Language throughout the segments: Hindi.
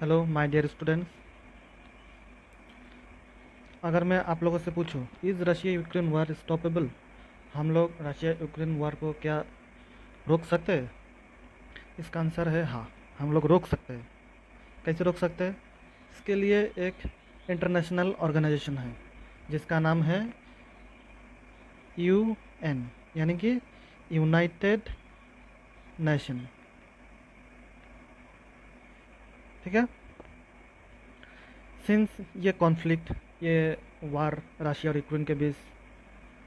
Hello my dear students. अगर मैं आप लोगों से पूछूं is Russia Ukraine war stoppable, हम लोग रशिया यूक्रेन वार को क्या रोक सकते हैं? इसका आंसर है हाँ, हम लोग रोक सकते हैं। कैसे रोक सकते हैं? इसके लिए एक इंटरनेशनल ऑर्गेनाइजेशन है जिसका नाम है UN, यानी कि यूनाइटेड नेशन। ठीक है। सिंस ये कॉन्फ्लिक्ट, ये वार रशिया और यूक्रेन के बीच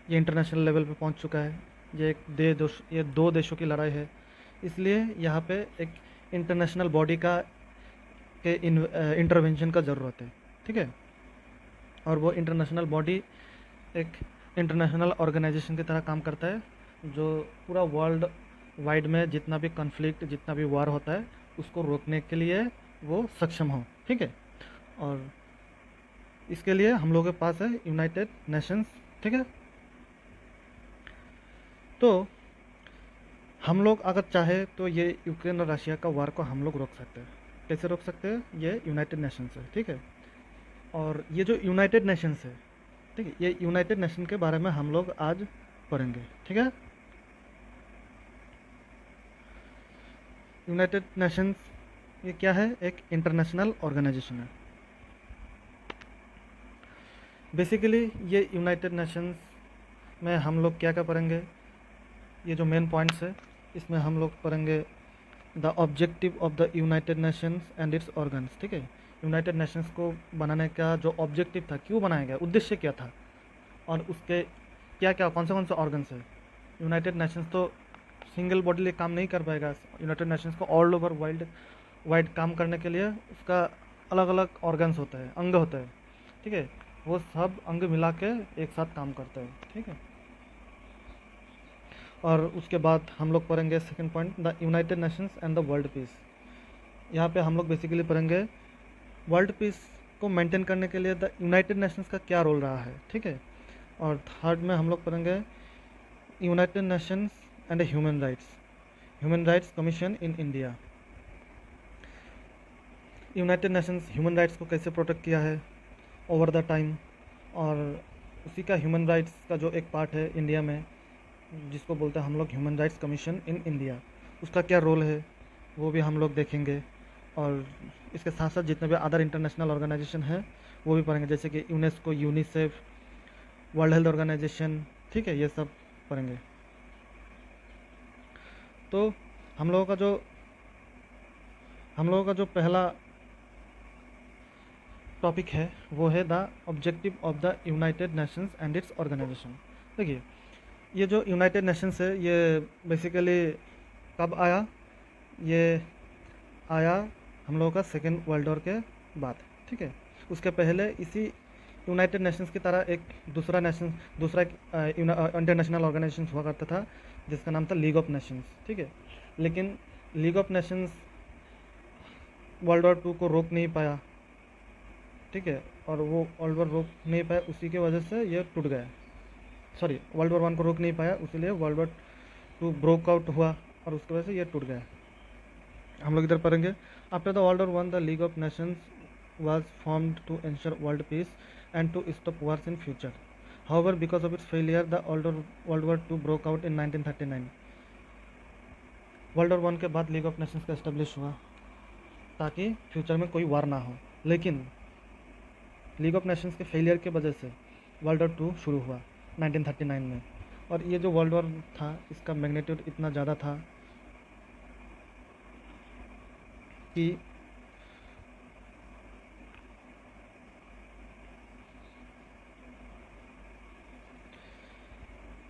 ये इंटरनेशनल लेवल पे पहुंच चुका है। ये दो देशों की लड़ाई है, इसलिए यहाँ पे एक इंटरनेशनल बॉडी का के इंटरवेंशन का ज़रूरत है। ठीक है। और वो इंटरनेशनल बॉडी एक इंटरनेशनल ऑर्गेनाइजेशन की तरह काम करता है जो पूरा वर्ल्ड वाइड में जितना भी कॉन्फ्लिक्ट, जितना भी वार होता है उसको रोकने के लिए वो सक्षम हो। ठीक है। और इसके लिए हम लोगों के पास है यूनाइटेड नेशंस। ठीक है। तो हम लोग अगर चाहे तो ये यूक्रेन और रशिया का वार को हम लोग रोक सकते हैं। कैसे रोक सकते हैं? ये यूनाइटेड नेशंस है। ठीक है। और ये जो यूनाइटेड नेशंस है, ठीक है, ये यूनाइटेड नेशन के बारे में हम लोग आज पढ़ेंगे। ठीक है। यूनाइटेड नेशंस ये क्या है? एक इंटरनेशनल ऑर्गेनाइजेशन है। बेसिकली ये यूनाइटेड नेशंस में हम लोग क्या क्या पढ़ेंगे, ये जो मेन पॉइंट्स है इसमें हम लोग पढ़ेंगे the objective of the United Nations and it's organs. ठीक है। यूनाइटेड नेशंस को बनाने का जो ऑब्जेक्टिव था, क्यों बनाया गया, उद्देश्य क्या था, और उसके क्या क्या कौन से ऑर्गन्स है। यूनाइटेड नेशंस तो सिंगल बॉडी लिए काम नहीं कर पाएगा। यूनाइटेड नेशंस को ऑल ओवर वर्ल्ड वाइड काम करने के लिए उसका अलग अलग ऑर्गन्स होता है, अंग होता है। ठीक है। वो सब अंग मिला के एक साथ काम करता है। ठीक है। और उसके बाद हम लोग पढ़ेंगे second point, the United Nations and the world piece. यहाँ पे हम लोग बेसिकली पढ़ेंगे वर्ल्ड पीस को मेंटेन करने के लिए द यूनाइटेड नेशंस का क्या रोल रहा है। ठीक है। और थर्ड में हम लोग पढ़ेंगे United Nations and human Rights commission in India. United Nations Human rights को कैसे प्रोटेक्ट किया है ओवर द टाइम, और उसी का ह्यूमन राइट्स का जो एक पार्ट है इंडिया में जिसको बोलते हैं हम लोग human Rights commission in India, उसका क्या रोल है वो भी हम लोग देखेंगे। और इसके साथ साथ जितने भी अदर इंटरनेशनल ऑर्गेनाइजेशन है वो भी पढ़ेंगे, जैसे कि UNESCO, UNICEF, World Health Organization. ठीक है। ये सब पढ़ेंगे। तो हम लोगों का जो हम लोगों का जो पहला टॉपिक है वो है the objective of the United Nations and its organization. देखिए, ये जो यूनाइटेड नेशंस है ये बेसिकली कब आया? ये आया हम लोगों का सेकेंड वर्ल्ड वॉर के बाद। ठीक है। उसके पहले इसी यूनाइटेड नेशंस की तरह एक दूसरा इंटरनेशनल ऑर्गेनाइजेशन हुआ करता था जिसका नाम था लीग ऑफ नेशंस। ठीक है। लेकिन League of Nations World War Two को रोक नहीं पाया। ठीक है। और वो वर्ल्ड वॉर रोक नहीं पाया, उसी की वजह से ये टूट गया। सॉरी, वर्ल्ड वॉर वन को रोक नहीं पाया, इसीलिए World War Two broke out हुआ और उसकी वजह से ये टूट गया। हम लोग इधर पढ़ेंगे after the world war one the league of Nations was formed to ensure world peace and to stop wars in future. However, because of its failure, the World War II broke out in 1939. World war one के बाद लीग ऑफ नेशंस का इस्टेब्लिश हुआ ताकि फ्यूचर में कोई वार ना हो, लेकिन लीग ऑफ नेशंस के फेलियर की वजह से वर्ल्ड वॉर टू शुरू हुआ 1939 में। और ये जो वर्ल्ड वॉर था इसका मैग्नीट्यूड इतना ज़्यादा था कि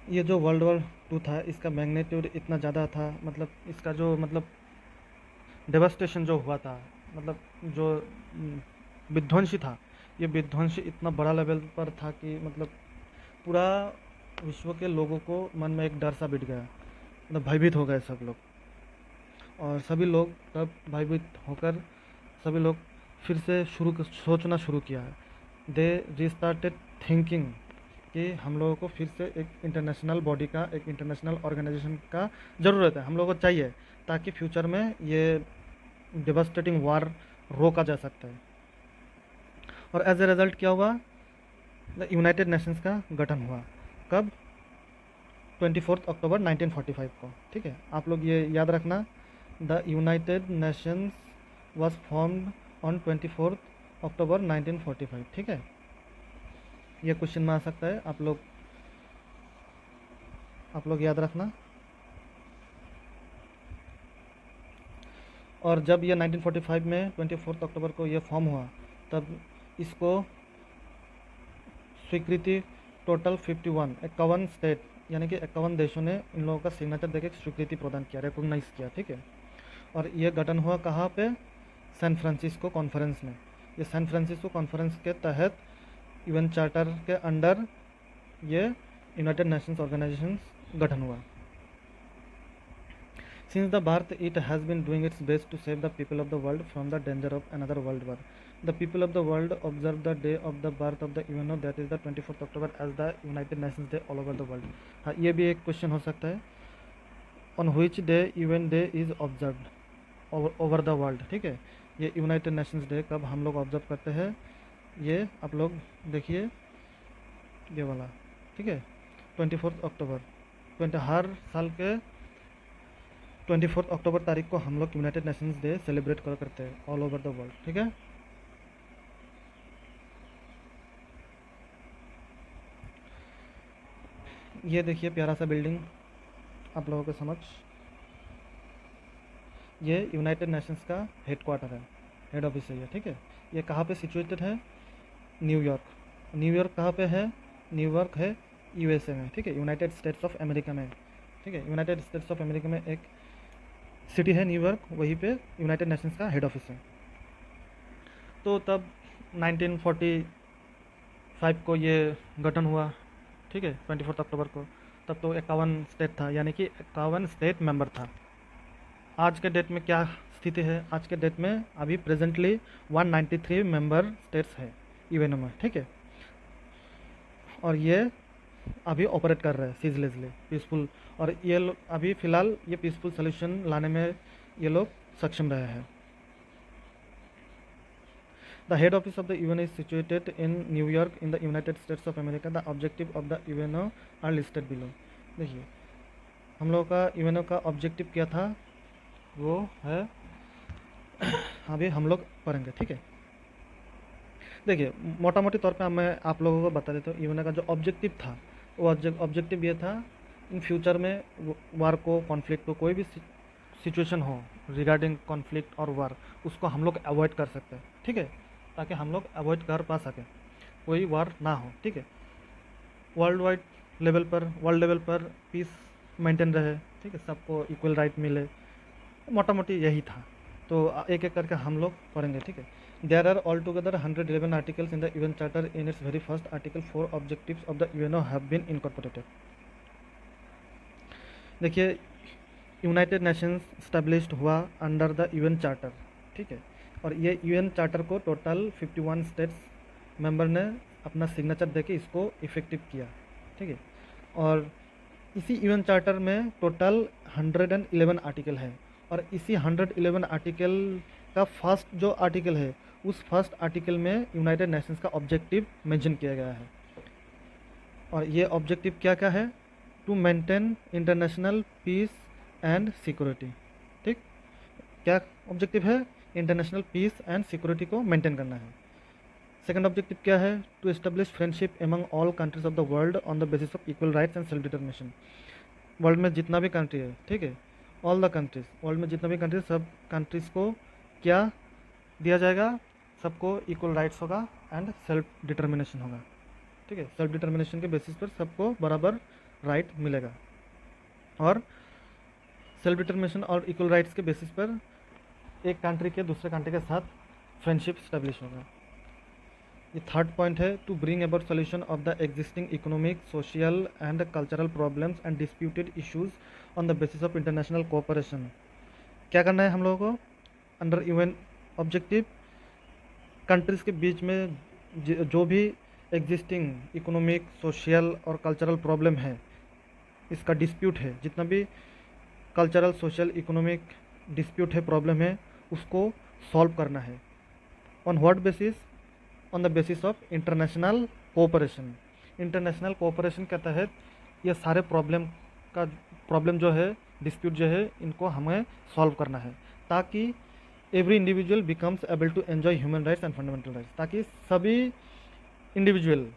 ये जो वर्ल्ड वॉर टू था इसका मैग्नीट्यूड इतना ज़्यादा था, मतलब इसका जो डेवास्टेशन जो हुआ था, मतलब जो विध्वंसी था, ये विध्वंसी इतना बड़ा लेवल पर था कि मतलब पूरा विश्व के लोगों को मन में एक डर सा बिठ गया, मतलब भयभीत हो गए सब लोग। और सभी लोग तब भयभीत होकर सभी लोग फिर से सोचना शुरू किया है। दे रीस्टार्टेड थिंकिंग कि हम लोगों को फिर से एक इंटरनेशनल बॉडी का, एक इंटरनेशनल ऑर्गेनाइजेशन का ज़रूरत है, हम लोगों को चाहिए, ताकि फ्यूचर में ये डिवास्टेटिंग वार रोका जा सकता है। और एज ए रिजल्ट क्या हुआ, द यूनाइटेड नेशंस का गठन हुआ। कब? 24 अक्टूबर 1945 को। ठीक है, आप लोग ये याद रखना, the United Nations was formed on 24 अक्टूबर 1945। ठीक है, ये क्वेश्चन में आ सकता है, आप लोग याद रखना। और जब ये 1945 में 24 अक्टूबर को ये फॉर्म हुआ, तब इसको स्वीकृति टोटल 51 स्टेट यानी कि 51 देशों ने इन लोगों का सिग्नेचर देकर स्वीकृति प्रदान किया, रिकॉग्नाइज किया। ठीक है, और ये गठन हुआ कहाँ पे? सैन फ्रांसिस्को कॉन्फ्रेंस में। ये सैन फ्रांसिस्को कॉन्फ्रेंस के तहत यूएन चार्टर के अंडर ये यूनाइटेड नेशंस ऑर्गेनाइजेशन गठन हुआ। Since the birth, it has been doing its best to save the people of the world from the danger of another world war. The people of the world observe the day of the birth of the UNO, that is the 24th October, as the United Nations Day all over the world. हाँ, ये भी एक क्वेश्चन हो सकता है, on which day UN Day is observed over the world। ठीक है, ये यूनाइटेड नेशंस डे कब हम लोग ऑब्जर्व करते हैं, ये आप लोग देखिए, ये वाला। ठीक है, 24 अक्टूबर, हर साल के 24 अक्टूबर तारीख को हम लोग यूनाइटेड नेशंस डे सेलिब्रेट करते हैं ऑल ओवर द वर्ल्ड। ठीक है, ये देखिए प्यारा सा बिल्डिंग आप लोगों के समक्ष, ये यूनाइटेड नेशंस का हेडक्वार्टर है, हेड ऑफिस है ये। ठीक है, ये कहाँ पे सिचुएटेड है? न्यूयॉर्क। न्यूयॉर्क कहाँ पे है? न्यूयॉर्क है यूएसए में। ठीक है, यूनाइटेड स्टेट्स ऑफ अमेरिका में। ठीक है, यूनाइटेड स्टेट्स ऑफ अमेरिका में एक सिटी है न्यूयॉर्क, वहीं पे यूनाइटेड नेशंस का हेड ऑफिस है। तो तब 1945 को ये गठन हुआ। ठीक है, 24 अक्टूबर को। तब तो 51 स्टेट था, यानी कि 51 स्टेट मेंबर था। आज के डेट में क्या स्थिति है? आज के डेट में अभी प्रेजेंटली 193 मेंबर स्टेट्स है यूएनओ में। ठीक है, और ये अभी ऑपरेट कर रहे हैं सीजलेसली, पीसफुल, और ये अभी फ़िलहाल ये पीसफुल सोल्यूशन लाने में ये लोग सक्षम रहे हैं। The head office of the UNO is situated in New York in the United States of America. The objective of the UNO are listed below. देखिए, हम लोग का यूएनओ का ऑब्जेक्टिव क्या था, वो है अभी हम लोग पढ़ेंगे। ठीक है, देखिए मोटा मोटी तौर पे मैं आप लोगों को बता देता हूँ। यूएनओ का जो ऑब्जेक्टिव था, वो ऑब्जेक्टिव ये था, इन फ्यूचर में वार को, कॉन्फ्लिक्ट को, कोई भी सिचुएशन हो रिगार्डिंग कॉन्फ्लिक्ट और वार, उसको हम लोग अवॉइड कर सकते हैं। ठीक है, ताकि हम लोग अवॉइड कर पा सकें, कोई वार ना हो। ठीक है, वर्ल्ड लेवल पर पीस मेंटेन रहे। ठीक है, सबको इक्वल राइट मिले, मोटा मोटी यही था। तो एक एक करके हम लोग पढ़ेंगे। ठीक है, there are all together 111 articles in the UN charter. In its very first article 4 objectives of the UNO have been incorporated. देखिए, यूनाइटेड नेशंस स्टैब्लिश्ड हुआ अंडर द यूएन चार्टर। ठीक है, और ये यूएन चार्टर को टोटल 51 स्टेट्स मेंबर ने अपना सिग्नेचर देके इसको इफेक्टिव किया। ठीक है, और इसी यूएन चार्टर में टोटल 111 आर्टिकल है, और इसी 111 आर्टिकल का फर्स्ट जो आर्टिकल है, उस फर्स्ट आर्टिकल में यूनाइटेड नेशंस का ऑब्जेक्टिव मेंशन किया गया है। और ये ऑब्जेक्टिव क्या क्या है? To maintain international peace and security. ठीक, क्या ऑब्जेक्टिव है? इंटरनेशनल पीस एंड सिक्योरिटी को मेंटेन करना है। सेकंड ऑब्जेक्टिव क्या है? To establish friendship among all countries of the world on the basis of equal rights and self determination. World में जितना भी कंट्री है, ठीक है, ऑल द कंट्रीज, वर्ल्ड में जितना भी कंट्रीज, सब कंट्रीज़ को क्या दिया जाएगा? सबको इक्वल राइट्स होगा एंड सेल्फ डिटर्मिनेशन होगा। ठीक है, सेल्फ डिटर्मिनेशन के बेसिस पर सबको बराबर राइट मिलेगा, और सेल्फ डिटर्मिनेशन और इक्वल राइट्स के बेसिस पर एक कंट्री के दूसरे कंट्री के साथ फ्रेंडशिप स्टैब्लिश होगा। ये थर्ड पॉइंट है, to bring about solution of the existing economic, social and cultural problems and disputed issues on the basis of international cooperation. क्या करना है हम लोगों को? अंडर यूएन ऑब्जेक्टिव, कंट्रीज़ के बीच में जो भी एग्जिस्टिंग इकोनॉमिक, सोशल और कल्चरल प्रॉब्लम है, इसका डिस्प्यूट है, जितना भी कल्चरल, सोशल, इकोनॉमिक डिस्प्यूट है, प्रॉब्लम है, उसको सॉल्व करना है। On what basis? On the basis of international cooperation. International cooperation के तहत ये सारे प्रॉब्लम जो है, डिस्प्यूट जो है, इनको हमें सॉल्व करना है, ताकि every individual becomes able to enjoy human rights and fundamental rights, ताकि सभी इंडिविजुअल,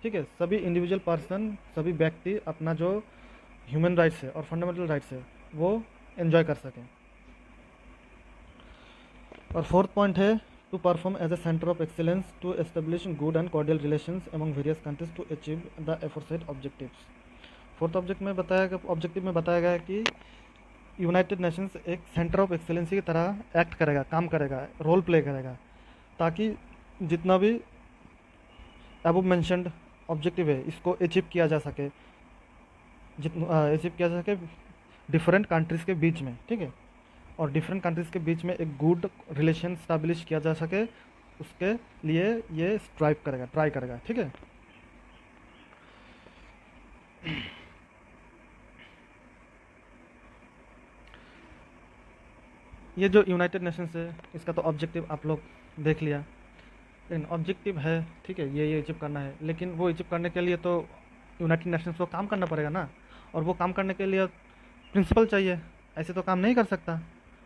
ठीक है, सभी इंडिविजुअल पर्सन, सभी व्यक्ति अपना जो ह्यूमन राइट्स है और फंडामेंटल राइट्स है वो एंजॉय कर सकें। और फोर्थ पॉइंट है to perform as a centre of excellence to establish good and cordial relations among various countries to achieve the aforesaid objectives. Fourth objective में बताया गया है कि यूनाइटेड नेशंस एक सेंटर ऑफ एक्सेलेंसी की तरह एक्ट करेगा, काम करेगा, रोल प्ले करेगा, ताकि जितना भी अबव मेंशन्ड ऑब्जेक्टिव है इसको अचीव किया जा सके, डिफरेंट कंट्रीज़ के बीच में, ठीक है, और डिफरेंट कंट्रीज़ के बीच में एक गुड रिलेशन स्टैब्लिश किया जा सके, उसके लिए ये ट्राई करेगा, ठीक है। ये जो यूनाइटेड नेशंस है इसका तो ऑब्जेक्टिव आप लोग देख लिया, लेकिन ऑब्जेक्टिव है, ठीक है, ये अचीव करना है, लेकिन वो अचीव करने के लिए तो यूनाइटेड नेशंस को काम करना पड़ेगा ना, और वो काम करने के लिए प्रिंसिपल चाहिए, ऐसे तो काम नहीं कर सकता,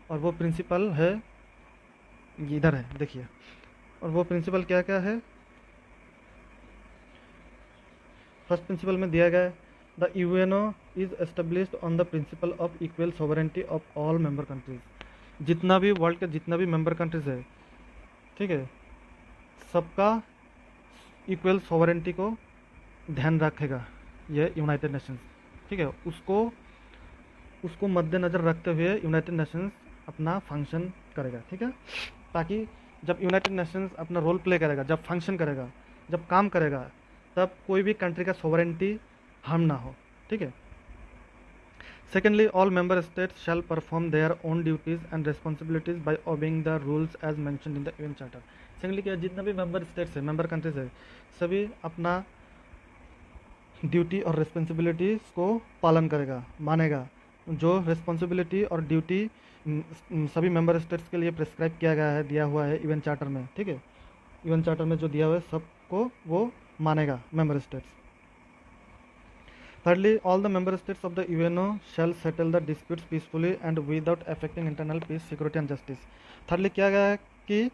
और वो प्रिंसिपल है, ये इधर है, देखिए, और वो प्रिंसिपल क्या क्या है। फर्स्ट प्रिंसिपल में दिया गया है the UNO is established on the principle of equal sovereignty of all member countries. जितना भी वर्ल्ड के जितना भी मेंबर कंट्रीज है, ठीक है, सबका इक्वल सॉवरेंटी को ध्यान रखेगा ये यूनाइटेड नेशंस, ठीक है, उसको मद्देनज़र रखते हुए यूनाइटेड नेशंस अपना फंक्शन करेगा, ठीक है, ताकि जब यूनाइटेड नेशंस अपना रोल प्ले करेगा, जब फंक्शन करेगा, जब काम करेगा, तब कोई भी कंट्री का सॉवरेंटी हार्म ना हो, ठीक है। Secondly, all member states shall perform their own duties and responsibilities by obeying the rules as mentioned in the UN charter. Secondly क्या, जितना भी मेंबर स्टेट्स है, मेंबर कंट्रीज है, सभी अपना ड्यूटी और रिस्पॉन्सिबिलिटीज को पालन करेगा, मानेगा। जो रिस्पॉन्सिबिलिटी और ड्यूटी सभी मेंबर स्टेट्स के लिए प्रिस्क्राइब किया गया है, दिया हुआ है यूएन चार्टर में, ठीक है, यूएन चार्टर में जो दिया हुआ है सबको वो मानेगा member states. Thirdly, all the member states of the UNO shall settle the disputes peacefully and without affecting internal peace, security and justice. Thirdly क्या गया है कि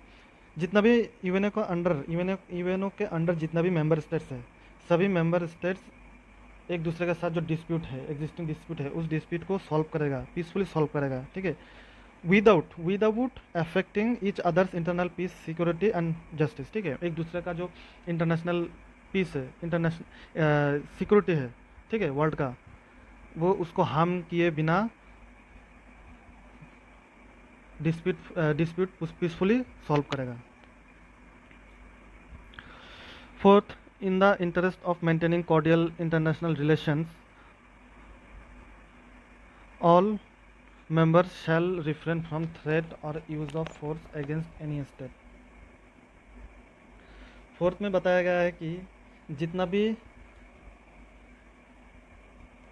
जितना भी यूएनओ के अंडर जितना भी मेंबर स्टेट्स है, सभी मेंबर स्टेट्स एक दूसरे के साथ जो डिस्प्यूट है, एग्जिस्टिंग डिस्प्यूट है, उस डिस्प्यूट को सॉल्व करेगा, पीसफुली सॉल्व करेगा, ठीक है, without affecting each others internal peace, security and justice, ठीक है, एक दूसरे का जो इंटरनेशनल पीस है, इंटरनेशनल सिक्योरिटी है, ठीक है, वर्ल्ड का, वो उसको हार्म किए बिना डिस्प्यूट पीसफुली सॉल्व करेगा। Fourth, in the interest of maintaining cordial international relations, all members shall refrain from threat or use of force against any state। Fourth में बताया गया है कि जितना भी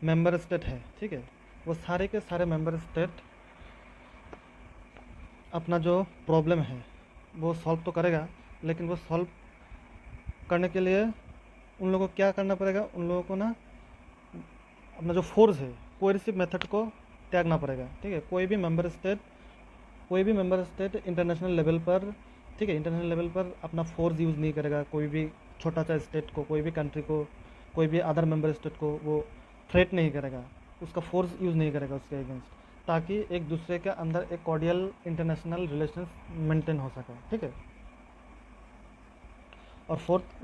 मेंबर स्टेट है, ठीक है, वो सारे के सारे मेंबर स्टेट अपना जो प्रॉब्लम है वो सॉल्व तो करेगा, लेकिन वो सॉल्व करने के लिए उन लोगों को क्या करना पड़ेगा, उन लोगों को ना अपना जो फोर्स है, कोएर्सिव मेथड को त्यागना पड़ेगा, ठीक है। कोई भी मेंबर स्टेट इंटरनेशनल लेवल पर, ठीक है, इंटरनेशनल लेवल पर अपना फोर्स यूज़ नहीं करेगा, कोई भी छोटा सा स्टेट को, कोई भी कंट्री को, कोई भी अदर मेंबर स्टेट को वो थ्रेट नहीं करेगा, उसका फोर्स यूज़ नहीं करेगा उसके अगेंस्ट, ताकि एक दूसरे के अंदर एक कॉर्डियल इंटरनेशनल रिलेशंस मेंटेन हो सके, ठीक है। और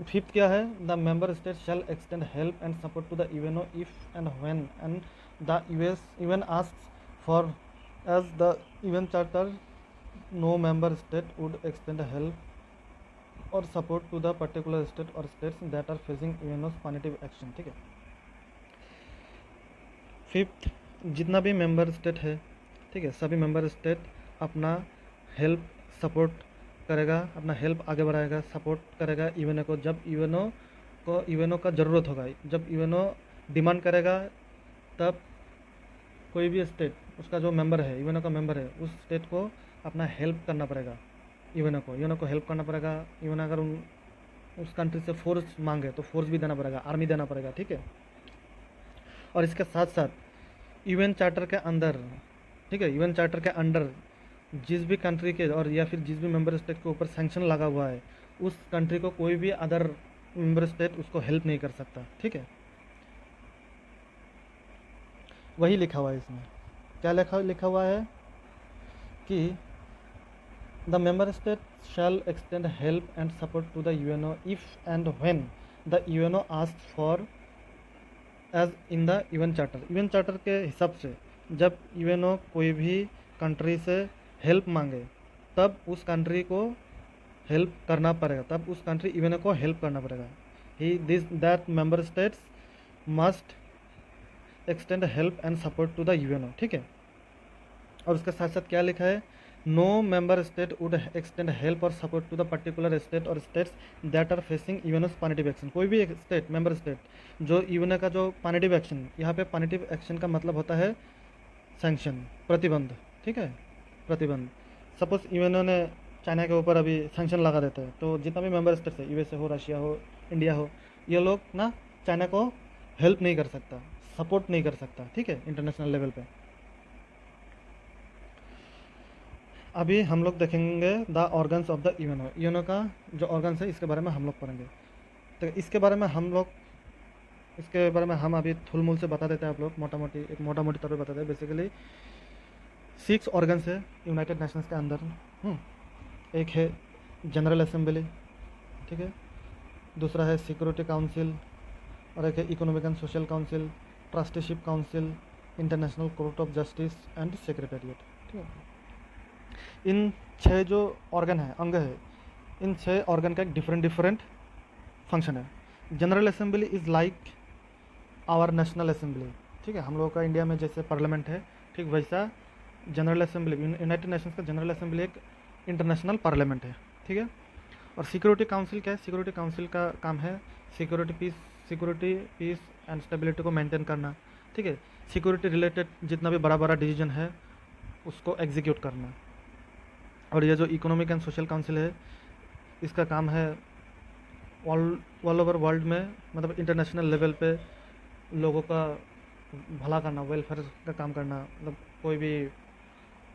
फिफ्थ क्या है, the member state shall extend help and support to the UNO if and when and the UN asks for, as the UN Charter, no member state would extend help or support to the particular state or states that are facing UNO's punitive action, ठीक है। फिफ्थ, जितना भी मेंबर स्टेट है, ठीक है, सभी मेंबर स्टेट अपना हेल्प सपोर्ट करेगा, अपना हेल्प आगे बढ़ाएगा, सपोर्ट करेगा यूएनओ को, जब यूएनओ का ज़रूरत होगा, जब यूएनओ डिमांड करेगा, तब कोई भी स्टेट, उसका जो मेंबर है, यूएनओ का मेंबर है, उस स्टेट को अपना हेल्प करना पड़ेगा, यूएनओ को हेल्प करना पड़ेगा। यूएन अगर उस कंट्री से फोर्स मांगे तो फोर्स भी देना पड़ेगा, आर्मी देना पड़ेगा, ठीक है। और इसके साथ साथ यूएन चार्टर के अंदर, ठीक है, यूएन चार्टर के अंडर जिस भी कंट्री के और या फिर जिस भी मेंबर स्टेट के ऊपर सैंक्शन लगा हुआ है, उस कंट्री को कोई भी अदर मेंबर स्टेट उसको हेल्प नहीं कर सकता, ठीक है। वही लिखा हुआ है इसमें, क्या लिखा हुआ है कि the member state shall extend help and support to the UNO if and when the UNO ask for as in the UN charter के हिसाब से जब यूएनओ कोई भी कंट्री से हेल्प मांगे तब उस कंट्री को हेल्प करना पड़ेगा, तब उस कंट्री यूएनओ को हेल्प करना पड़ेगा। ही this that member states must extend help and support to the UNO, ठीक है। और उसके साथ साथ क्या लिखा है, no member state would extend help और support to the particular state और states that are facing UNO's positive action. कोई भी एक स्टेट मेंबर स्टेट जो यूएनओ का जो पॉजिटिव एक्शन, यहाँ पे पॉजिटिव एक्शन का मतलब होता है सैंक्शन, प्रतिबंध, ठीक है, प्रतिबंध। सपोज यूएनओ ने चाइना के ऊपर अभी सैंक्शन लगा देते हैं तो जितना भी मेंबर स्टेट्स है, यूएसए हो, रशिया हो, इंडिया हो, ये लोग ना चाइना को हेल्प नहीं कर सकता, सपोर्ट नहीं कर सकता, ठीक है, इंटरनेशनल लेवल पे। अभी हम लोग देखेंगे the organs of the UNO. UNO का जो ऑर्गन्स है इसके बारे में हम लोग पढ़ेंगे। तो इसके बारे में हम अभी थुलमुल से बता देते हैं, आप लोग एक मोटा मोटी तौर पे बता दें। बेसिकली 6 ऑर्गन्स है यूनाइटेड नेशंस के अंदर। एक है जनरल असेंबली, ठीक है, दूसरा है सिक्योरिटी काउंसिल, और एक है economic and social council, trusteeship council, international court of justice and secretariat, ठीक है। इन 6 जो ऑर्गन है, अंग है, इन 6 ऑर्गन का एक डिफरेंट फंक्शन है। General Assembly is like our National Assembly, ठीक है, हम लोगों का इंडिया में जैसे पार्लियामेंट है, ठीक वैसा जनरल असेंबली, यूनाइटेड नेशंस का जनरल असेंबली एक इंटरनेशनल पार्लियामेंट है, ठीक है। और सिक्योरिटी काउंसिल क्या है, सिक्योरिटी काउंसिल का काम है सिक्योरिटी, पीस एंड स्टेबिलिटी को मेंटेन करना, ठीक है। सिक्योरिटी रिलेटेड जितना भी बड़ा डिसीजन है उसको एग्जीक्यूट करना। और ये जो इकोनॉमिक एंड सोशल काउंसिल है इसका काम है ऑल ओवर वर्ल्ड में, मतलब इंटरनेशनल लेवल पे लोगों का भला करना, वेलफेयर का काम करना, मतलब कोई भी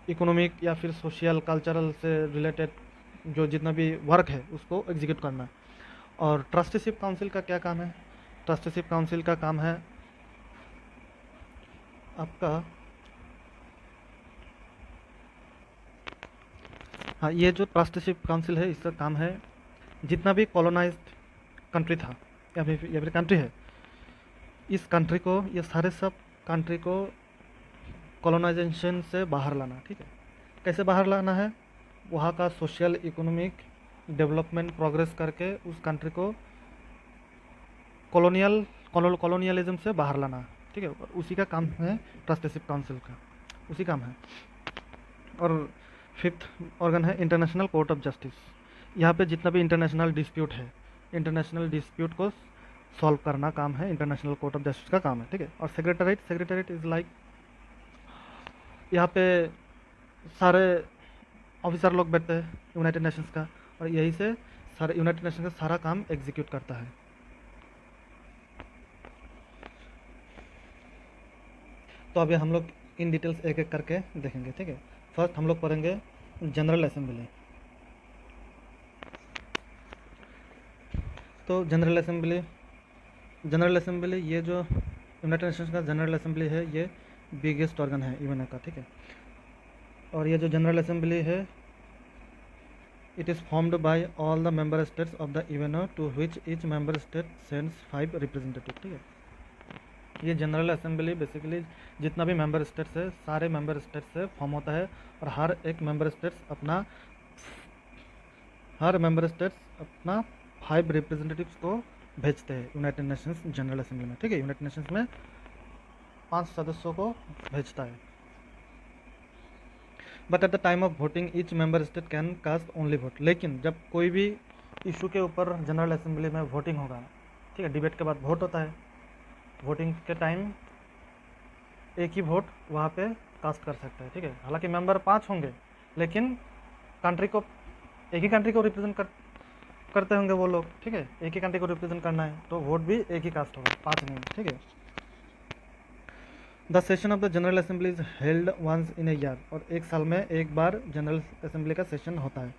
इकोनॉमिक या फिर सोशल कल्चरल से रिलेटेड जो जितना भी वर्क है उसको एग्जीक्यूट करना। और ट्रस्टीशिप काउंसिल का क्या काम है, ट्रस्टीशिप काउंसिल का काम है आपका, हाँ, ये जो ट्रस्टीशिप काउंसिल है इसका काम है जितना भी कॉलोनाइज्ड कंट्री था या फिर कंट्री है, इस कंट्री को, ये सारे सब कंट्री को कॉलोनाइजेशन से बाहर लाना, ठीक है। कैसे बाहर लाना है, वहाँ का सोशल इकोनॉमिक डेवलपमेंट प्रोग्रेस करके उस कंट्री को कॉलोनियलिज्म से बाहर लाना, ठीक है। उसी का काम है ट्रस्टीशिप काउंसिल का, उसी काम है। और 5th ऑर्गन है इंटरनेशनल कोर्ट ऑफ जस्टिस। यहाँ पे जितना भी इंटरनेशनल डिस्प्यूट है, इंटरनेशनल डिस्प्यूट को सॉल्व करना काम है इंटरनेशनल कोर्ट ऑफ जस्टिस का काम है, ठीक है। और सेक्रेटरीट इज़ लाइक, यहाँ पे सारे ऑफिसर लोग बैठते हैं यूनाइटेड नेशंस का, और यही से सारे यूनाइटेड नेशंस का सारा काम एग्जीक्यूट करता है। तो अभी हम लोग इन डिटेल्स एक एक करके देखेंगे, ठीक है। फर्स्ट हम लोग पढ़ेंगे जनरल असेंबली। तो जनरल असेंबली ये जो यूनाइटेड नेशंस का जनरल असेंबली है ये बिगेस्ट ऑर्गन है यूएन का, ठीक है। और ये जो जनरल असेंबली है it is formed by all the member states of the UNO to which each member state sends 5 representative, ठीक है। ये जनरल असेंबली बेसिकली जितना भी मेंबर स्टेट्स है सारे मेंबर स्टेट्स से फॉर्म होता है, और हर मेंबर स्टेट्स अपना 5 रिप्रेजेंटेटिव्स को भेजते हैं यूनाइटेड नेशंस जनरल असेंबली में, ठीक है। यूनाइटेड नेशंस में 5 सदस्यों को भेजता है। But at the time of voting each member state can cast only vote. लेकिन जब कोई भी इशू के ऊपर जनरल असेंबली में वोटिंग होगा, ठीक है, डिबेट के बाद वोट होता है, वोटिंग के टाइम एक ही वोट वहाँ पे कास्ट कर सकता है, ठीक है। हालांकि मेंबर 5 होंगे लेकिन कंट्री को एक ही कंट्री को रिप्रेजेंट करते होंगे वो लोग, ठीक है, एक ही कंट्री को रिप्रेजेंट करना है तो वोट भी एक ही कास्ट होगा, 5 नहीं, ठीक है। The session of the general Assembly is held once in a year, और एक साल में एक बार जनरल असेंबली का सेशन होता है।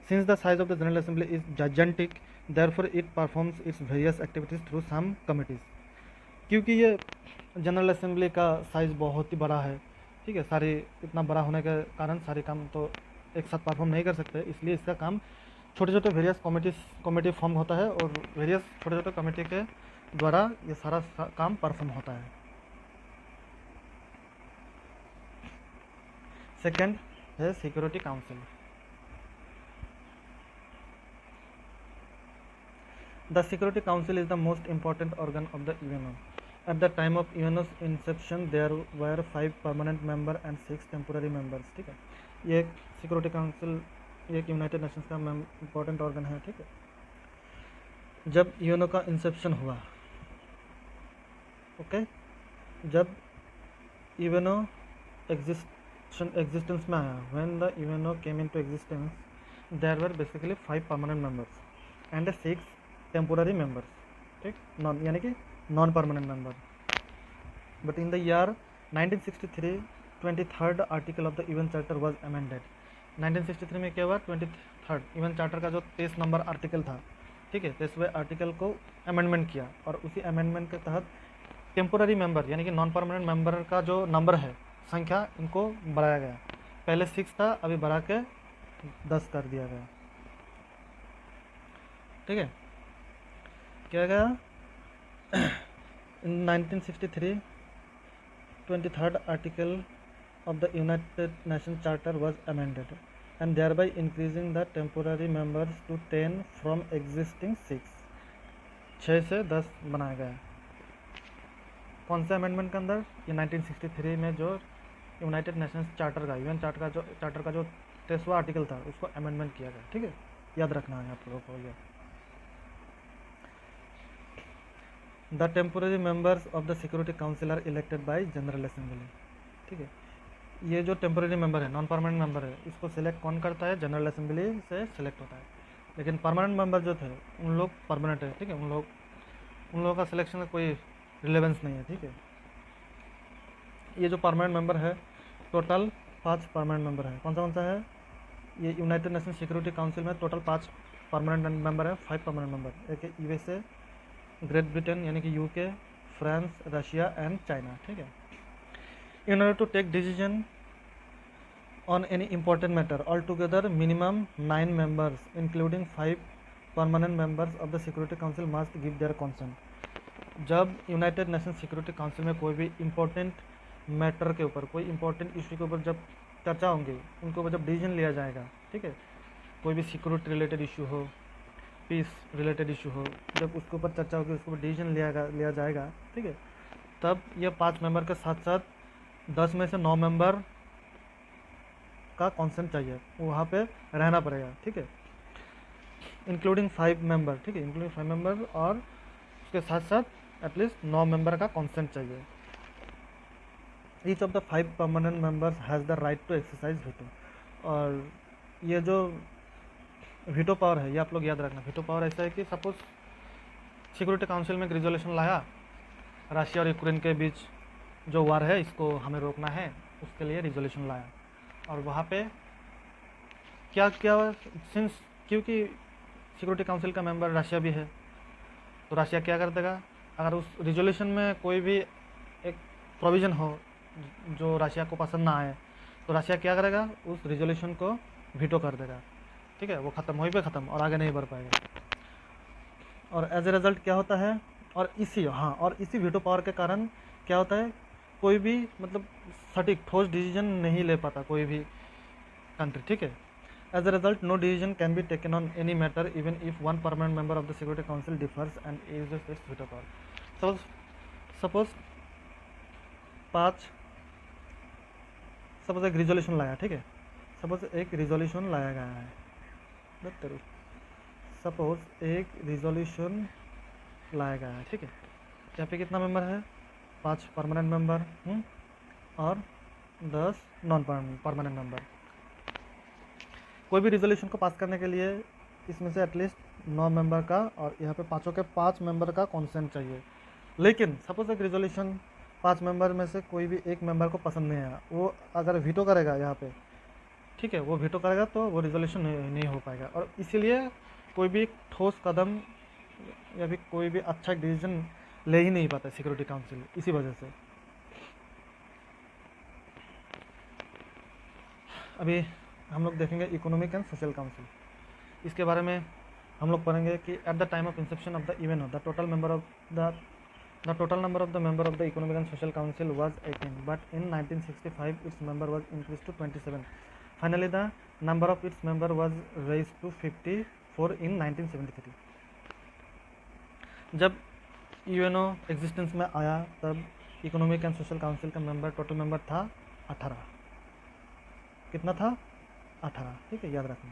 Since the size of the general Assembly is gigantic, therefore it performs its various activities through some committees. क्योंकि ये जनरल असेंबली का साइज़ बहुत ही बड़ा है, ठीक है, सारी इतना बड़ा होने के कारण सारे काम तो एक साथ परफॉर्म नहीं कर सकते, इसलिए इसका काम छोटे छोटे वेरियस कमेटी फॉर्म होता है और वेरियस छोटे छोटे कमेटी के द्वारा ये सारा काम परफॉर्म होता है। सेकेंड है security council. The security council is the most important organ of the UNO. At the time of UNO's inception, there were 5 permanent member and 6 temporary members, ठीक है। ये एक सिक्योरिटी काउंसिल, ये एक यूनाइटेड नेशंस का इम्पोर्टेंट ऑर्गन है, ठीक है। जब यूएनओ का इंसेप्शन हुआ, ओके, जब यूएनओ एग्जिस्टेंस में आया, when the UNO came into existence, there were basically 5 permanent members and 6 temporary members, ठीक, नॉन यानी कि non permanent member. But in the year 1963 23rd article of the UN charter was amended. 1963 में क्या हुआ, 23rd यूएन चार्टर का जो 23 नंबर आर्टिकल था, ठीक है, 23वें आर्टिकल को अमेंडमेंट किया और उसी अमेंडमेंट के तहत टेम्पोररी मेंबर यानी कि नॉन परमानेंट मेंबर का जो नंबर है, संख्या, इनको बढ़ाया गया। पहले 6 था, अभी बढ़ा के 10 कर दिया गया, ठीक है। क्या गया, in 1963 23rd article of the United Nations Charter was amended and thereby increasing the temporary members to 10 from existing 6 से 10 बनाया गया। कौन से अमेंडमेंट के अंदर, ये 1963 में जो यूनाइटेड नेशंस चार्टर का, यूएन चार्टर का जो 23वां आर्टिकल था, उसको अमेंडमेंट किया गया, ठीक है, याद रखना है आप लोगों को ये। The temporary members of the security Council are elected by General Assembly, ठीक है। ये जो टेम्पोररी मेंबर है, नॉन परमानेंट मेंबर है, इसको सिलेक्ट कौन करता है, जनरल असेंबली से सिलेक्ट होता है। लेकिन परमानेंट मेंबर जो थे उन लोग परमानेंट है, ठीक है, उन लोगों का सिलेक्शन का कोई रिलेवेंस नहीं है, ठीक है। ये जो परमानेंट मेंबर है, टोटल 5 परमानेंट मेंबर है। कौन सा है, ये यूनाइटेड नेशन सिक्योरिटी काउंसिल में टोटल 5 परमानेंट मेंबर है, 5 परमानेंट मेंबर। एक है यूएसए, ग्रेट ब्रिटेन यानी कि UK, France, Russia and China, ठीक है। In order to take decision on any important matter, altogether minimum 9 members including 5 permanent members of the Security Council must give their consent। जब यूनाइटेड नेशन सिक्योरिटी काउंसिल में कोई भी इम्पोर्टेंट मैटर के ऊपर, कोई इम्पोर्टेंट इशू के ऊपर जब चर्चा होंगी, उनके ऊपर जब डिसीजन लिया जाएगा, ठीक है, कोई भी सिक्योरिटी रिलेटेड इशू हो, पीस रिलेटेड इशू हो, जब उसके ऊपर चर्चा होगी, उसके ऊपर डिसीजन लिया जाएगा, ठीक है, तब ये 5 मेंबर के साथ साथ 10 में से 9 मेंबर का कॉन्सेंट चाहिए, वहाँ पे रहना पड़ेगा, ठीक है, इंक्लूडिंग 5 मेंबर, ठीक है, इंक्लूडिंग 5 मेंबर, और उसके साथ साथ एटलीस्ट 9 मेंबर का कॉन्सेंट चाहिए। Each of the 5 permanent members has the right to exercise veto. और ये जो वीटो पावर है, ये आप लोग याद रखना। वीटो पावर ऐसा है कि सपोज सिक्योरिटी काउंसिल में एक रिजोल्यूशन लाया, रशिया और यूक्रेन के बीच जो वार है, इसको हमें रोकना है, उसके लिए रिजोल्यूशन लाया, और वहाँ पे क्या सिंस क्योंकि सिक्योरिटी काउंसिल का मेंबर रशिया भी है, तो रशिया क्या कर देगा, अगर उस रिजोल्यूशन में कोई भी एक प्रोविज़न हो जो रशिया को पसंद ना आए, तो रशिया क्या करेगा, उस रिजोल्यूशन को वीटो कर देगा, ठीक है, वो ख़त्म, वहीं पे ख़त्म, और आगे नहीं बढ़ पाएगा। और एज ए रिज़ल्ट क्या होता है, और इसी वीटो पावर के कारण क्या होता है, कोई भी मतलब सटीक ठोस डिसीजन नहीं ले पाता कोई भी कंट्री, ठीक है। As a result no decision can be taken on any matter even if one permanent member of the security Council differs and uses its veto power. Suppose एक रिजोल्यूशन लाया, ठीक है, सपोज एक रिजोल्यूशन लाया गया है, सपोज एक रिजोल्यूशन लाया गया है, ठीक है, यहाँ पे कितना मेंबर है, 5 परमानेंट मेंबर और 10 नॉन परमानेंट मेंबर। कोई भी रिजोल्यूशन को पास करने के लिए इसमें से एटलीस्ट 9 मेंबर का और यहाँ पे पाँचों के 5 मेंबर का कॉन्सेंट चाहिए। लेकिन सपोज एक रिजोल्यूशन 5 मेंबर में से कोई भी एक मेंबर को पसंद नहीं आया, वो अगर वीटो करेगा यहाँ पे, ठीक है, वो वीटो करेगा तो वो रिजोल्यूशन नहीं हो पाएगा। और इसीलिए कोई भी ठोस कदम या फिर कोई भी अच्छा डिसीजन ले ही नहीं पाता सिक्योरिटी काउंसिल, इसी वजह से। अभी हम लोग देखेंगे इकोनॉमिक एंड सोशल काउंसिल। इसके बारे में हम लोग पढ़ेंगे कि at the time of inception of the event the total number of the member of the economic and social Council was 18, but in 1965 its member was increase to 27। Finally the number of its member was raise to 54 in 1973। जब यूएनओ एग्जिस्टेंस में आया तब इकोनॉमिक एंड सोशल काउंसिल का टोटल मेंबर था 18। कितना था? 18, ठीक है, याद रखना।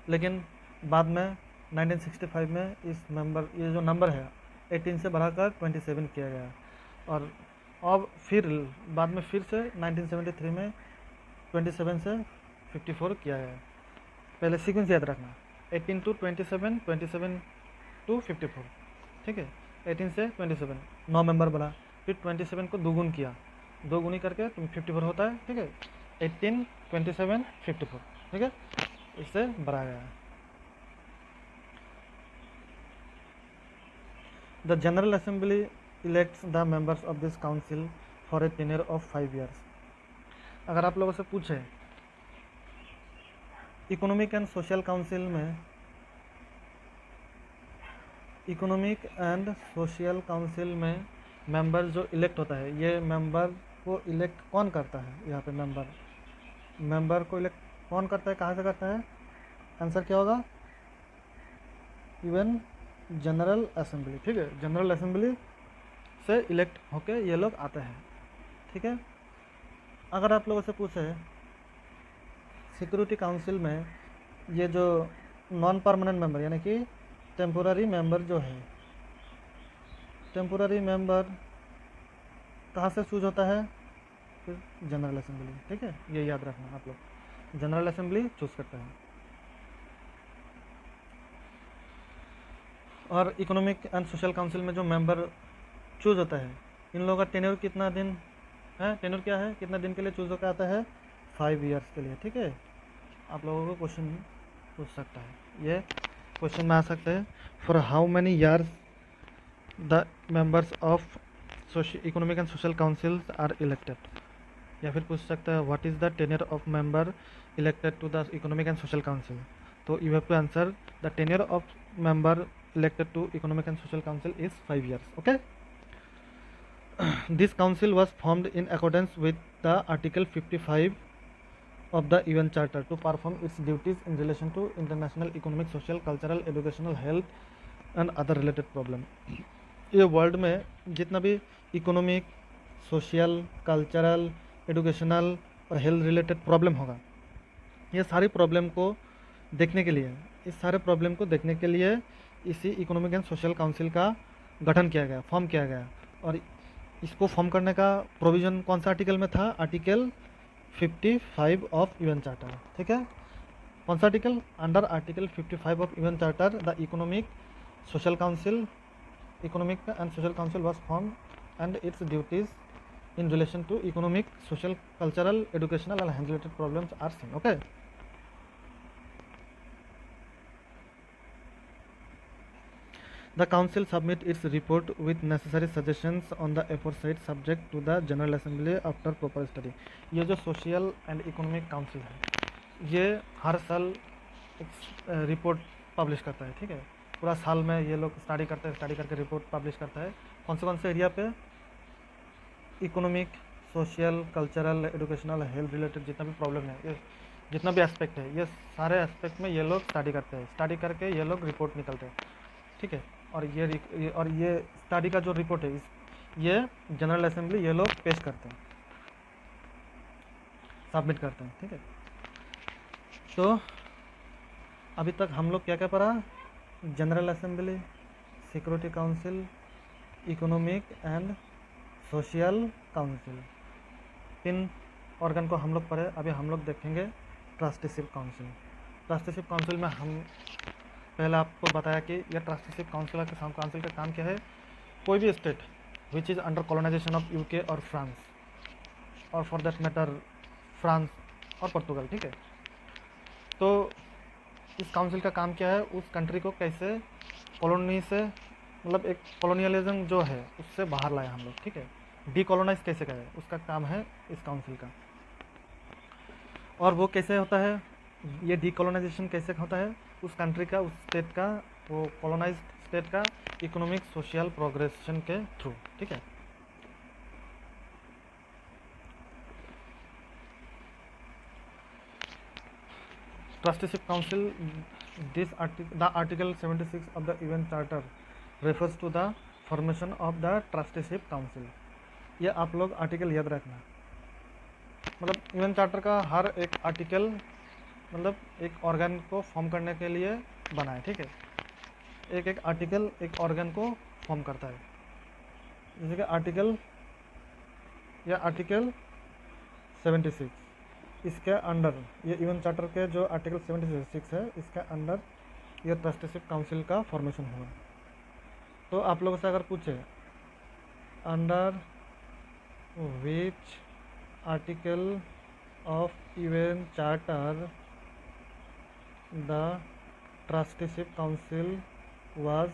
लेकिन बाद में 1965 में ये जो नंबर है 18 से बढ़ाकर 27 किया गया। और अब फिर बाद में फिर से 1973 में 27 से 54 किया गया। पहले सीक्वेंस याद रखना, 18 टू 27, 27 टू 54, ठीक है। 18 से 27 9 मेंबर बना, फिर 27 को दोगुन किया, दो गुनी करके 54 होता है, ठीक है। 18, 27, 54, ठीक है, इससे बढ़ा गया है। The general assembly elects the members of this council for a tenure of 5 years. अगर आप लोगों से पूछे इकोनॉमिक एंड सोशल काउंसिल में, इकोनॉमिक एंड सोशल काउंसिल में मेंबर जो इलेक्ट होता है, ये मेंबर को इलेक्ट कौन करता है? यहाँ पे मेंबर को इलेक्ट कौन करता है, कहाँ से करता है? आंसर क्या होगा? इवन जनरल असेंबली, ठीक है, जनरल असेंबली से इलेक्ट होके ये लोग आते हैं, ठीक है। अगर आप लोगों से पूछे सिक्योरिटी काउंसिल में ये जो नॉन परमानेंट मेंबर यानी कि टेम्पोररी मेंबर जो है, टेम्पोररी मेंबर कहाँ से चूज होता है? फिर जनरल असेंबली, ठीक है, ये याद रखना आप लोग, जनरल असेंबली चूज करता है। और इकोनॉमिक एंड सोशल काउंसिल में जो मेंबर चूज होता है, इन लोगों का टेन्योर कितना दिन है? टेन्योर क्या है, कितना दिन के लिए चूज होकर आता है? 5 ईयर्स के लिए, ठीक है। आप लोगों को क्वेश्चन पूछ सकता है, ये क्वेश्चन में आ सकते हैं। For how many years the members of economic and social councils are elected, या फिर पूछ सकता है what is the tenure of member elected to the economic and social council. तो you have to answer the tenure of member elected to economic and social council is 5 years, okay. This council was formed in accordance with the article 55 of the UN charter to perform its duties in relation to international economic, social, cultural, educational, health and other related problem। ये वर्ल्ड में जितना भी इकोनॉमिक, सोशल, कल्चरल, एजुकेशनल और हेल्थ रिलेटेड प्रॉब्लम होगा, ये सारी प्रॉब्लम को देखने के लिए, इस सारे प्रॉब्लम को देखने के लिए इसी इकोनॉमिक एंड सोशल काउंसिल का गठन किया गया, फॉर्म किया गया। और इसको फॉर्म करने का प्रोविज़न कौन सा आर्टिकल में था? आर्टिकल 55 ऑफ यूएन चार्टर, ठीक है। कौन सा article? Under article 55 of UN charter the Economic Social Council, Economic and social Council was form and its duties in relation to economic, social, cultural, educational and health related problems are seen, okay. The council submit its report with necessary suggestions on the aforesaid subject to the General Assembly after proper study। ये जो सोशल एंड इकोनॉमिक काउंसिल है, ये हर साल एक रिपोर्ट पब्लिश करता है, ठीक है। पूरा साल में ये लोग स्टडी करते हैं, स्टडी करके रिपोर्ट पब्लिश करता है। कौन से एरिया पे? Economic, social, cultural, educational, health related जितना भी प्रॉब्लम है, ये जितना भी एस्पेक्ट है, ये सारे एस्पेक्ट में ये लोग स्टडी करते हैं, स्टडी करके ये लोग रिपोर्ट निकलते हैं, ठीक है। और ये स्टडी का जो रिपोर्ट है, ये जनरल असेंबली ये लोग पेश करते हैं, सबमिट करते हैं, ठीक है। तो अभी तक हम लोग क्या क्या पढ़ा? General assembly, security council, Economic and social council, 3 organ को हम लोग पढ़े। अभी हम लोग देखेंगे ट्रस्टीशिप काउंसिल। ट्रस्टीशिप काउंसिल में हम पहले आपको बताया कि यह ट्रस्टीशिप काउंसिल का काम क्या है। कोई भी state which is under colonization of UK और फ्रांस, और फॉर दैट मैटर फ्रांस और पोर्तुगल, ठीक है। तो इस काउंसिल का काम क्या है, उस कंट्री को कैसे कॉलोनी से, मतलब एक कॉलोनियलिज्म जो है उससे बाहर लाया हम लोग, ठीक है। डीकोलोनाइज कैसे करें, उसका काम है इस काउंसिल का। और वो कैसे होता है, ये डीकोलोनाइजेशन कैसे होता है, उस कंट्री का, उस स्टेट का, वो कॉलोनाइज स्टेट का इकोनॉमिक सोशल प्रोग्रेशन के थ्रू, ठीक है। Trusteeship Council, the Article 76 of the UN Charter refers to the formation of the Trusteeship Council। ये आप लोग आर्टिकल याद रखना। मतलब यूएन चार्टर का हर एक आर्टिकल मतलब एक ऑर्गन को फॉर्म करने के लिए बना है, ठीक है। एक एक आर्टिकल एक ऑर्गन को फॉर्म करता है। जैसे कि आर्टिकल 76, इसके अंडर ये यूएन चार्टर के जो आर्टिकल 76 है, इसके अंडर ये ट्रस्टीशिप काउंसिल का फॉर्मेशन हुआ। तो आप लोगों से अगर पूछे under which article of UN charter the Trusteeship Council was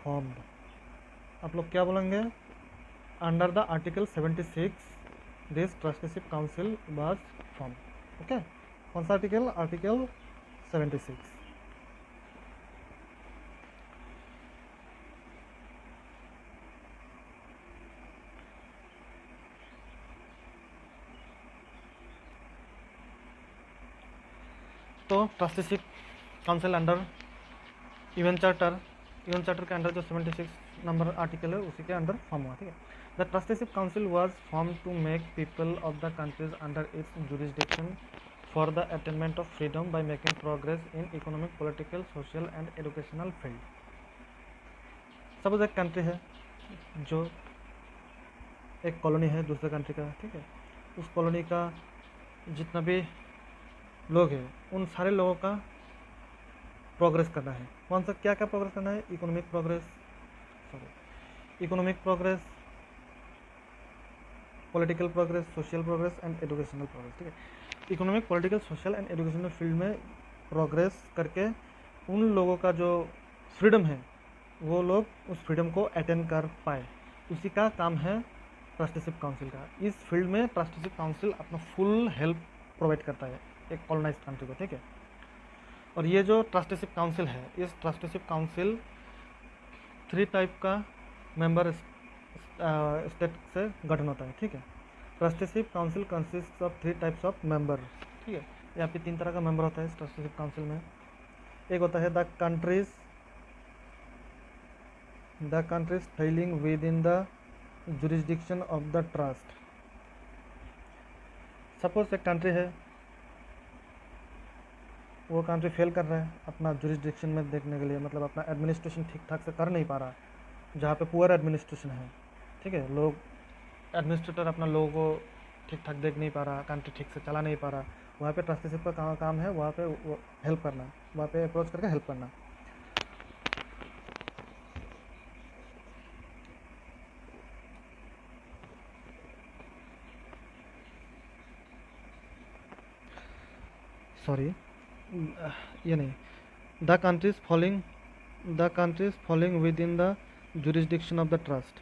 formed, आप लोग क्या बोलेंगे, under the article 76 this trusteeship Council was form. Okay, कौन सा आर्टिकल, आर्टिकल 76। तो trusteeship council under UN charter के अंडर जो 76 नंबर आर्टिकल है उसी के अंडर फॉर्म हुआ, ठीक है। The Trusteeship Council was form to make people of the countries under its jurisdiction for the attainment of freedom by making progress in economic, political, social and educational field. Suppose एक कंट्री है जो एक कॉलोनी है दूसरे कंट्री का, ठीक है। उस कॉलोनी का जितना भी लोग हैं उन सारे लोगों का प्रोग्रेस करना है। कौन सा क्या क्या प्रोग्रेस करना है, economic progress, political progress, social progress and educational progress, ठीक है। Economic, political, social and educational field में प्रोग्रेस करके उन लोगों का जो फ्रीडम है वो लोग उस फ्रीडम को अटेंड कर पाए, उसी का काम है ट्रस्टीशिप काउंसिल का। इस फील्ड में ट्रस्टीशिप काउंसिल अपना फुल हेल्प प्रोवाइड करता है एक कॉलोनाइज कंट्री को, ठीक है। और ये जो ट्रस्टीशिप काउंसिल है, इस ट्रस्टीशिप काउंसिल 3 टाइप का मेंबर स्टेट से गठन होता है, ठीक है। Trusteeship council consist of 3 types of member, ठीक है। यहाँ पे 3 तरह का मेंबर होता है इस ट्रस्टीशिप काउंसिल में। एक होता है the countries falling within the jurisdiction of the trust. Suppose एक कंट्री है, वो कंट्री फेल कर रहा है अपना जुरिसडिक्शन में देखने के लिए, मतलब अपना एडमिनिस्ट्रेशन ठीक ठाक से कर नहीं पा रहा, जहाँ पे पुअर एडमिनिस्ट्रेशन है, ठीक है। लोग एडमिनिस्ट्रेटर अपना लोगों को ठीक ठाक देख नहीं पा रहा, कंट्री ठीक से चला नहीं पा रहा, वहाँ पे ट्रस्टीशिप का काम है, वहाँ पे हेल्प करना, वहाँ पे अप्रोच करके हेल्प करना। सॉरी, ये नहीं, the countries falling with in the jurisdiction of the trust.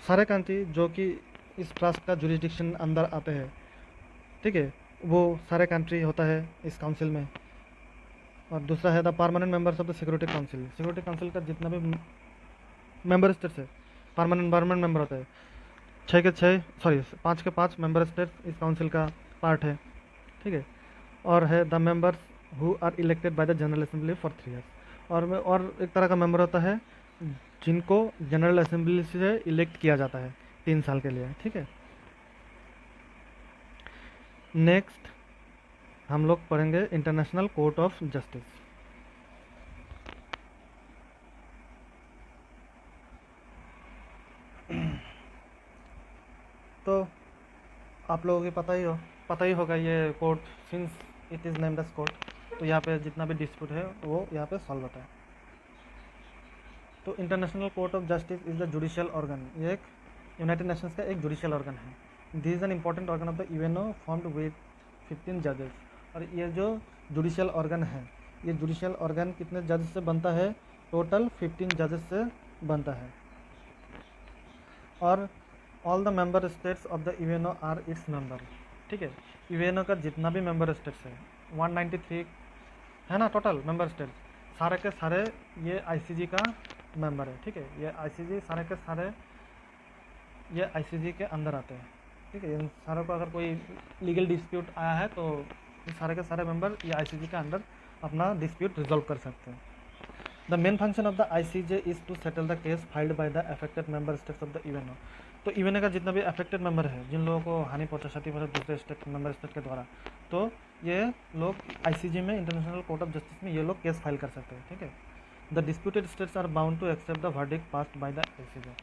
सारे कंट्री जो कि इस ट्रस्ट का जुरिसडिक्शन अंदर आते हैं, ठीक है, वो सारे कंट्री होता है इस काउंसिल में। और दूसरा है the permanent members of the security Council. Security council का जितना भी मेंबर स्टेट्स है, परमानेंट मेंबर होता है। 5 के 5 मेंबर स्टेट्स इस काउंसिल का पार्ट है, ठीक है। और है the members who are elected by the general Assembly for 3 years. और एक तरह का मेंबर होता है जिनको जनरल असेंबली से इलेक्ट किया जाता है 3 साल के लिए, ठीक है। नेक्स्ट हम लोग पढ़ेंगे इंटरनेशनल कोर्ट ऑफ जस्टिस। तो आप लोगों को पता ही होगा ये court since it is named as court. तो यहाँ पे जितना भी डिस्प्यूट है वो यहाँ पे सॉल्व होता है। तो international court of justice is the judicial organ, ये एक यूनाइटेड नेशंस का एक जुडिशियल ऑर्गन है। This is an important organ of the UNO formed with 15 जजेस। और ये जो जुडिशियल ऑर्गन है, ये जुडिशियल ऑर्गन कितने जजेस से बनता है? टोटल 15 जजेस से बनता है। और all the member states of the UNO are its member. ठीक है, यूएनओ का जितना भी मेंबर स्टेट्स है 193 है ना टोटल मेंबर स्टेट्स, सारे के सारे ये आईसीजी का मेंबर है। ठीक है, ये आईसीजी सारे के सारे ये आईसीजी के अंदर आते हैं। ठीक है, इन सारों का अगर कोई लीगल डिस्प्यूट आया है तो ये सारे के सारे मेंबर ये आईसीजी के अंदर अपना डिस्प्यूट रिजॉल्व कर सकते हैं। The main function of the ICJ is to settle the case filed by the affected member states of the UNO. तो यूएनओ का जितना भी अफेक्टेड मेंबर है, जिन लोगों को हानि पहुंचा, क्षति पहुंचा दूसरे स्टेट मेंबर स्टेट के द्वारा, तो ये लोग आईसीजे में, इंटरनेशनल कोर्ट ऑफ जस्टिस में ये लोग केस फाइल कर सकते हैं। ठीक है, the disputed states are bound to accept the verdict passed by the ICJ.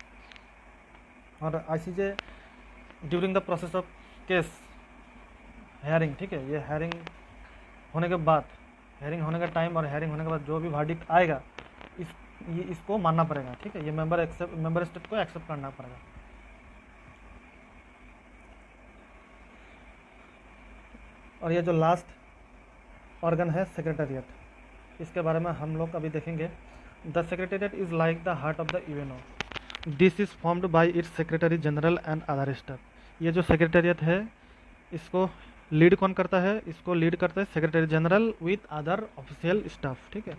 और ICJ during the process of case hearing, ठीक है, ये हेयरिंग होने के बाद, हेयरिंग होने का टाइम और हेयरिंग होने के बाद जो भी वर्डिक्ट आएगा ये इसको मानना पड़ेगा। ठीक है, ये मेंबर स्टेट को एक्सेप्ट करना पड़ेगा। और ये जो लास्ट ऑर्गन है सेक्रेटेरिएट, इसके बारे में हम लोग अभी देखेंगे। The secretariat is like the heart of the UNO. This is formed by it's secretary general and other staff. ये जो सेक्रेटेरिएट है इसको लीड कौन करता है? इसको लीड करता है secretary general with other official staff. ठीक है,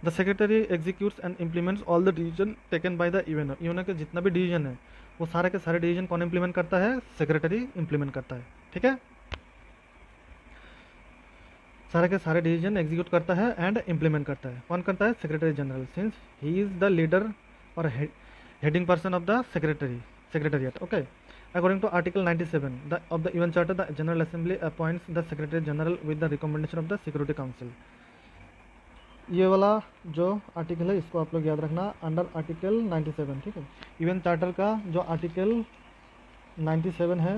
the secretary executes and implements all the decision taken by the UNO. UNO के जितना भी डिसीजन है वो सारे के सारे डिसीजन कौन इम्प्लीमेंट करता है? सेक्रेटरी इम्प्लीमेंट करता है। ठीक है, सारे के सारे डिसीजन एग्जीक्यूट करता है एंड इम्प्लीमेंट करता है। कौन करता है? Secretary general, since he is the leader और heading person of the secretariat. Okay, according to article 97 of the UN charter, the general assembly appoints the secretary general with the recommendation of the security council. ये वाला जो आर्टिकल है इसको आप लोग याद रखना, अंडर आर्टिकल 97। ठीक है, यूएन चार्टर का जो आर्टिकल 97 है,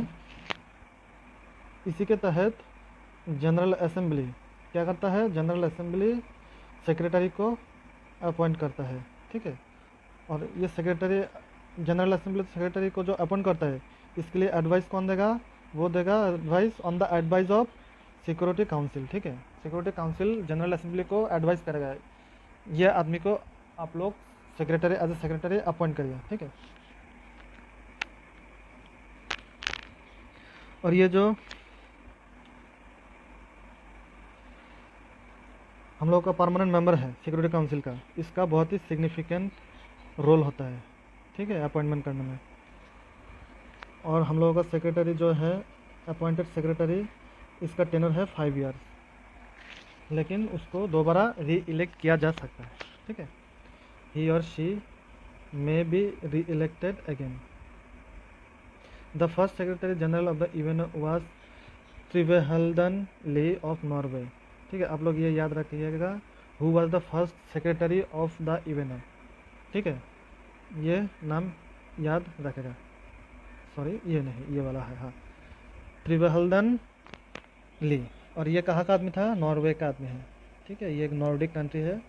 इसी के तहत जनरल असेंबली क्या करता है? जनरल असेंबली सेक्रेटरी को अपॉइंट करता है। ठीक है, और ये सेक्रेटरी, जनरल असेंबली सेक्रेटरी को जो अपॉइंट करता है, इसके लिए एडवाइस कौन देगा? वो देगा advice on the advice of security council. ठीक है, सिक्योरिटी काउंसिल जनरल असेंबली को एडवाइस करेगा, ये आदमी को आप लोग secretary as a secretary appoint करिए। ठीक है, और ये जो हम लोग का परमानेंट मेंबर है सिक्योरिटी काउंसिल का, इसका बहुत ही सिग्निफिकेंट रोल होता है। ठीक है, अपॉइंटमेंट करने में। और हम लोगों का सेक्रेटरी जो है, अपॉइंटेड सेक्रेटरी, इसका टेनर है 5 ईयर्स, लेकिन उसको दोबारा री इलेक्ट किया जा सकता है। ठीक है, ही और she may be re elected again. The first secretary general of the UNO was Trygve Halvdan Lie of Norway. ठीक है, आप लोग ये याद रखिएगा, who was the first secretary of the UNO. ठीक है, ये नाम याद रखेगा। सॉरी, ये नहीं, ये वाला है, हाँ, त्रिवेहल्दन ली। और ये कहाँ का आदमी था? नॉर्वे का आदमी है। ठीक है, ये एक नॉर्डिक कंट्री है,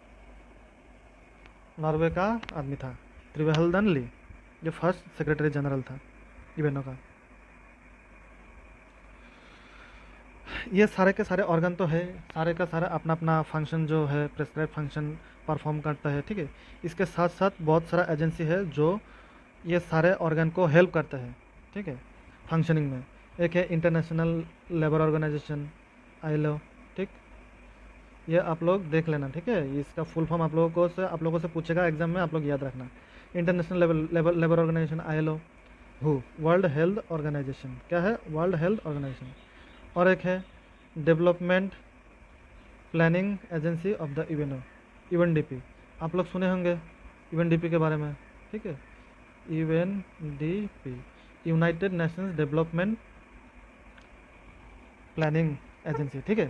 नॉर्वे का आदमी था त्रिवेहल्दन ली, जो फर्स्ट सेक्रेटरी जनरल था यूएनओ का। ये सारे के सारे ऑर्गन तो है, सारे का सारा अपना अपना फंक्शन जो है, प्रेस्क्राइब फंक्शन परफॉर्म करता है। ठीक है, इसके साथ साथ बहुत सारा एजेंसी है जो ये सारे ऑर्गन को हेल्प करता है। ठीक है, फंक्शनिंग में। एक है इंटरनेशनल लेबर ऑर्गेनाइजेशन, आईएलओ। ठीक, ये आप लोग देख लेना। ठीक है, इसका फुल फॉर्म आप लोगों से पूछेगा एग्जाम में, आप लोग याद रखना। International Labour Organization, ILO. हु, वर्ल्ड हेल्थ ऑर्गेनाइजेशन, क्या है? World Health Organization. और एक है development planning agency of the UNO, UNDP. आप लोग सुने होंगे यूएनडीपी के बारे में। ठीक है, UNDP, United Nations Development planning Agency. ठीक है,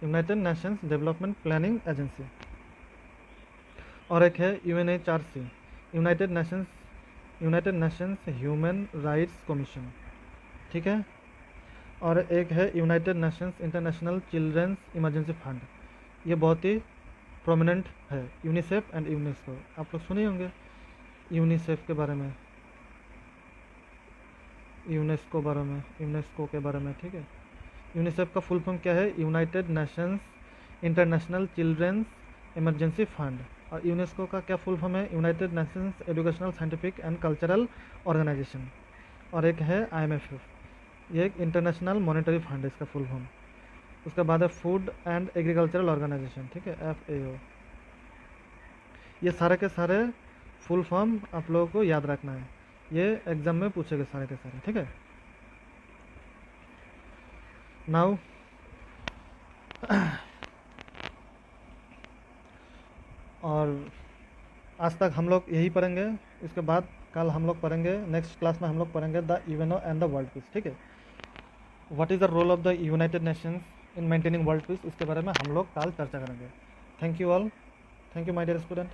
United Nations Development planning Agency. और एक है UNHRC, United Nations Human Rights Commission. ठीक है, और एक है United Nations International Children's Emergency Fund, ये बहुत ही प्रोमिनेंट है। यूनिसेफ एंड यूनेस्को, आप लोग सुने होंगे यूनिसेफ के बारे में, यूनेस्को के बारे में, ठीक है। यूनिसेफ का फुल फॉर्म क्या है? United Nations International Children's Emergency Fund. और यूनेस्को का क्या फुल फॉर्म है? United Nations Educational Scientific and Cultural Organization. और एक है IMF, ये एक इंटरनेशनल मॉनेटरी फंड है इसका फुल फॉर्म। उसके बाद है फूड एंड एग्रीकल्चरल ऑर्गेनाइजेशन, ठीक है, FAO। ये सारे के सारे फुल फॉर्म आप लोगों को याद रखना है, ये एग्जाम में पूछेंगे सारे के सारे, ठीक है। नाउ और आज तक हम लोग यही पढ़ेंगे, इसके बाद कल हम लोग पढ़ेंगे, नेक्स्ट क्लास में हम लोग पढ़ेंगे the UNO and the world peace, ठीक है। What is the role of the United Nations in maintaining world peace, इसके बारे में हम लोग कल चर्चा करेंगे। Thank you all, thank you my dear student.